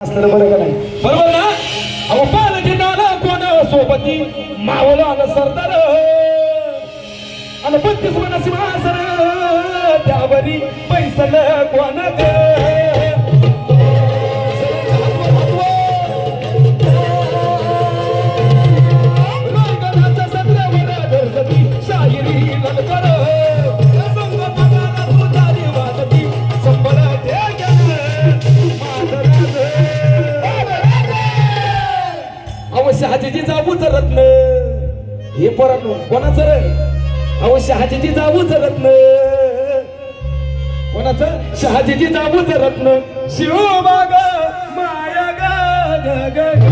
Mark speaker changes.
Speaker 1: असलं बरं का नाही?
Speaker 2: बरोबर ना? अहो पालखी नाला कोण सोबती मावला न सरदार आणि 32 मन सिंहासन त्यावरी पैसल कोण ग शाहिरी ललकर संग पगाला तुझारी वाजती संबळ अहो शहाजीची जाऊच रत्न हे परत कोणाचं रे? अहो शहाजीची जाऊच रत्न कोणाचं? शहाजीची जाऊच रत्न शिवबाग माया ग ग ग